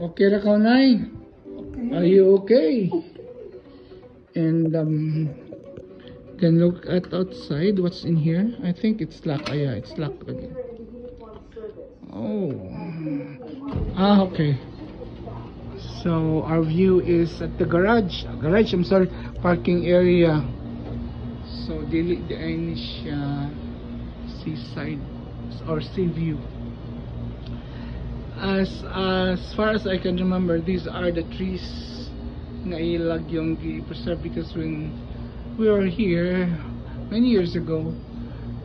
Okay ra ka, Nay? Are you okay? And can look at outside. What's in here? I think it's locked. Oh, yeah, it's locked again. Oh. Okay. So our view is at the garage. I'm sorry, parking area. So dili di ay siya seaside or sea view. As far as I can remember, these are the trees na ilag yung i-preserve, because when we were here many years ago,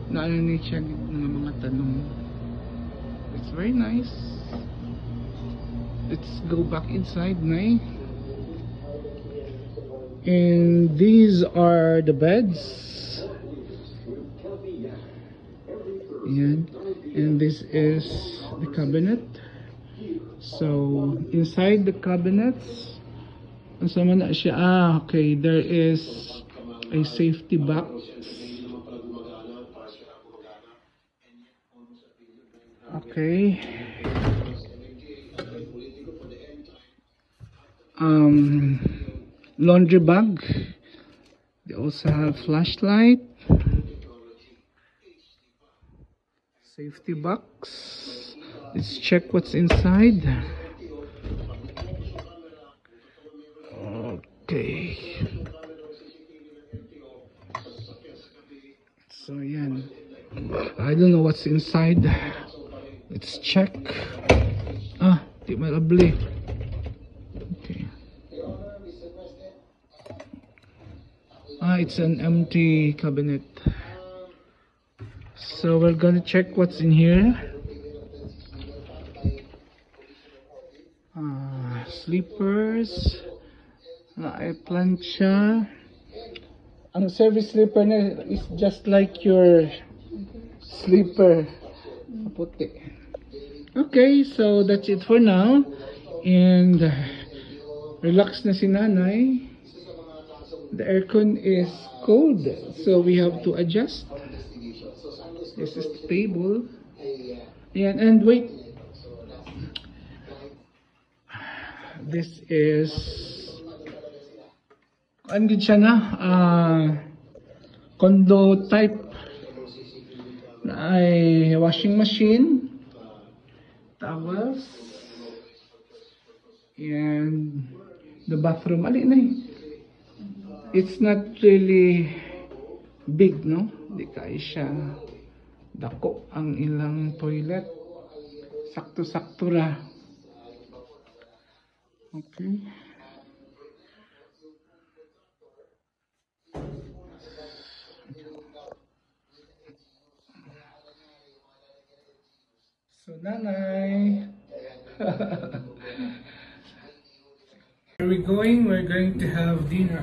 na ano ni siya ng mga tanong. It's very nice. Let's go back inside, Nay. And these are the beds. And this is the cabinet. So inside the cabinets, okay, there is a safety box. Okay. Laundry bag. They also have flashlight. Safety box. Let's check what's inside. Okay. So yan. I don't know what's inside. Let's check. Di malabli. Okay. It's an empty cabinet. So we're gonna check what's in here. Sleepers. A plancha. Ang service sleeper na is just like your sleeper. Puti. Okay, so that's it for now. And relax na si Nanay. The aircon is cold, so we have to adjust. This is the table. And wait. This is andun siya na condo type na ay washing machine, towels, and the bathroom. It's not really big, no? Di kaya siya dako ang ilang toilet. Sakto-sakto ra. Okay. So Nanay. Where are we going? We're going to have dinner.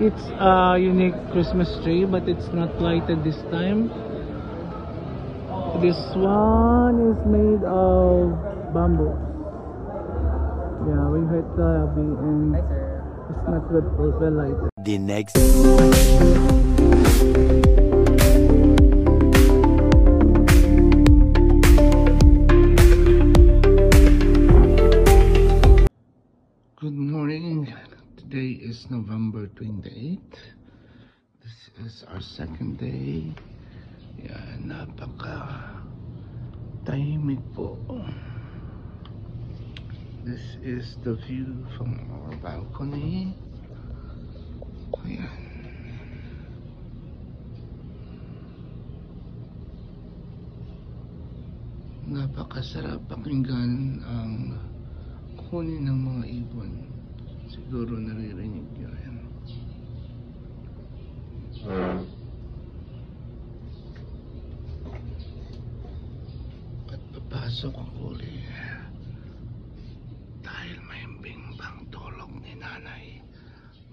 It's a unique Christmas tree, but it's not lighted this time. This one is made of bamboo. Yeah, we hit the and It's not good for well lighted. The next. Good morning. Today is November 28th. This is our second day. Yan, napaka-tahimik po. This is the view from our balcony. Ayan. Napakasarap pakinggan ang kunin ng mga ibon. Siguro naririnig nyo yan. At papasok ang uli dahil mahimbing pang tulog ni nanay.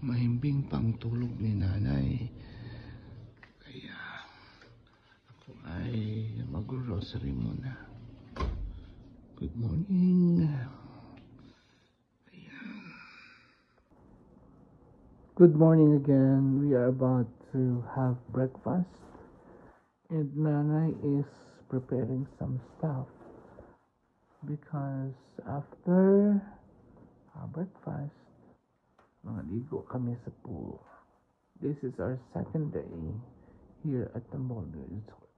Mahimbing pang tulog ni nanay. Kaya ako ay mag-rosary muna. Good morning. Good morning again. We are about to have breakfast and Nanay is preparing some stuff because after our breakfast, maligo kami sa pool. This is our second day here at the Boulder Resort.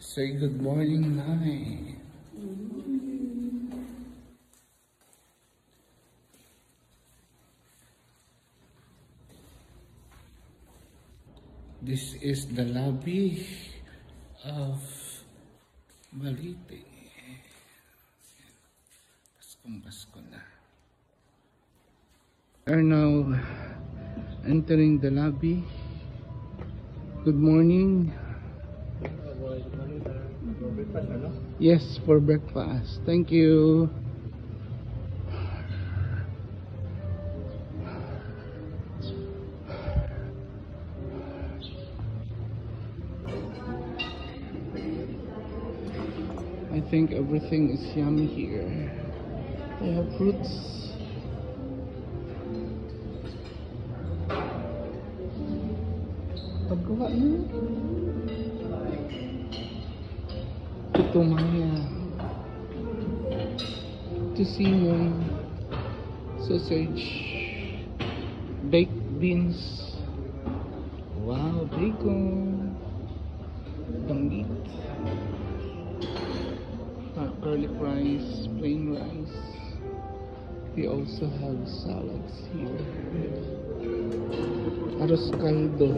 Say good morning, Nanay. This is the lobby of Balite. Pasko na. We are now entering the lobby. Good morning. Yes, for breakfast. Thank you. I think everything is yummy here. They have fruits. Paggawa na. Tutumaya. Tocino. Sausage. Baked beans. Wow, bacon. Danggit. Garlic rice, plain rice. We also have salads here. Arroz caldo.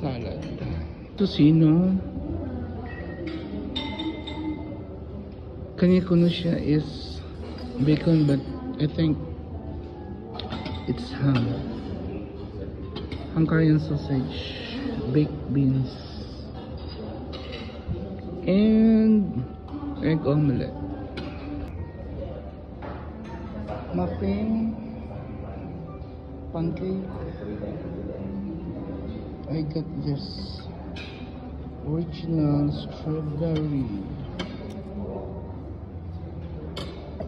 Salad. Tocino. Kanya kuno siya is bacon, but I think it's ham. Hungarian sausage, baked beans, and egg omelette. Muffin, pancake. I got this original strawberry.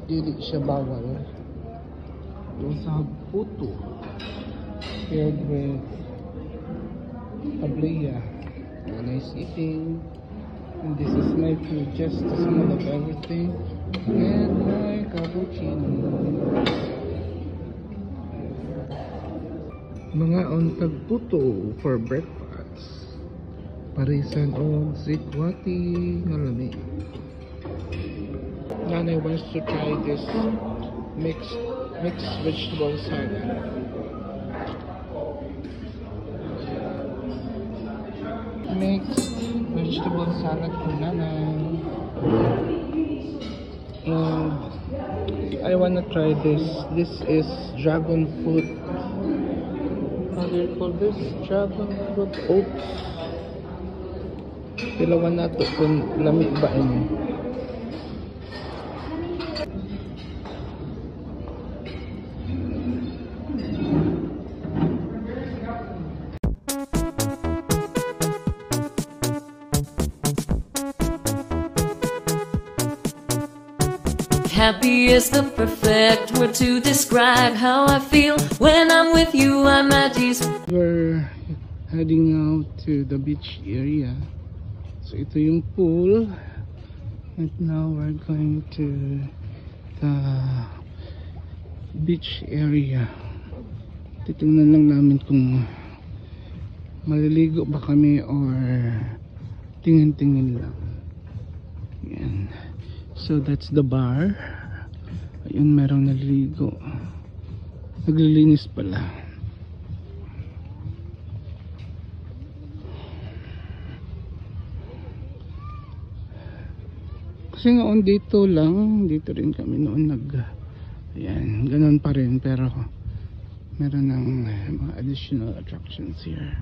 Dili siya bawal. We also have puto paired with ablea. Nice eating. And this is my food, just the smell of everything. And my cappuccino. Mga untag puto for breakfast. Parisan o sikwati nga lami. Nanay wants to try this mixed vegetable salad. Mixed vegetable salad for Nanay. And I wanna try this. This is dragon fruit. How do you call this? Dragon fruit oats. Tilawan nato kung lamig ba ini. Happy is the perfect word to describe how I feel when I'm with you. I'm at ease. We're heading out to the beach area. So ito yung pool. And now we're going to the beach area. Titingnan lang namin kung maliligo ba kami or tingin-tingin lang. Yan. So that's the bar. Ayun, merong naliligo. Naglilinis pala. Kasi noon dito lang, dito rin kami noon ayan, ganun pa rin, pero meron ng mga additional attractions here.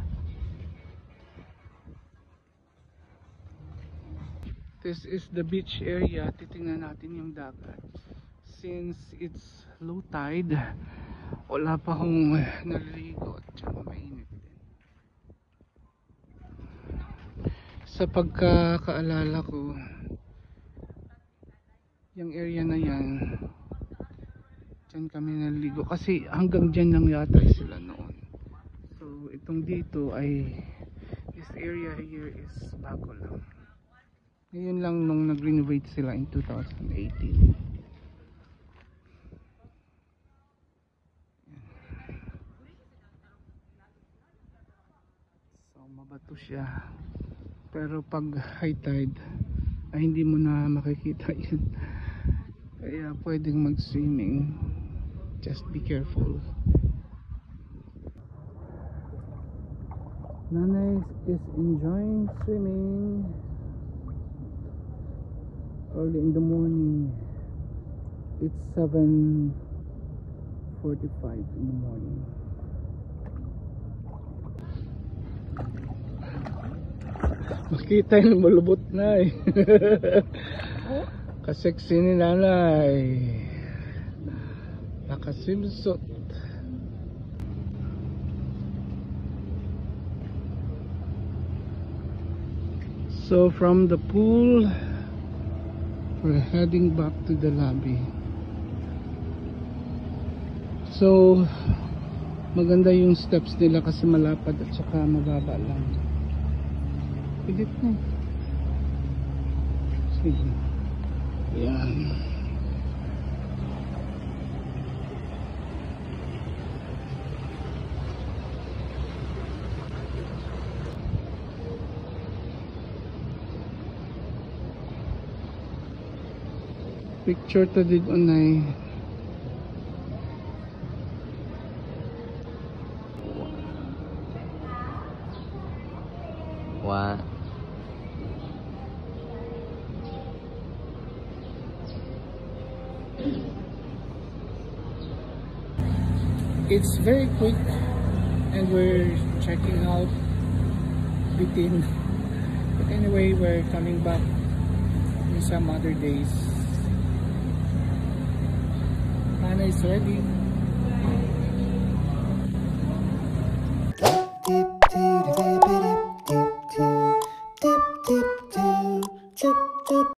This is the beach area. Titingnan natin yung dagat. Since it's low tide, wala pa akong naliligo at saka mainit din. Sa pagkakaalala ko, yung area na yan, dyan kami naliligo kasi hanggang dyan lang yata sila noon. So itong dito ay, this area here is bago lang. Ngayon lang nung nag-renovate sila in 2018. So mabato siya, pero pag high tide ay hindi mo na makikita yun. Kaya pwedeng mag-swimming, just be careful. Nanay is enjoying swimming early in the morning. It's 7:45 in the morning. Makita yung malubot na eh. Kaseksi ni nanay, nakasimsot. So from the pool, we're heading back to the lobby. So maganda yung steps nila kasi malapad at saka mababa lang. Pilit na. Sige. Yan. Picture to dig onay. What? It's very quick and we're checking out within, but anyway we're coming back in some other days. Nana is ready.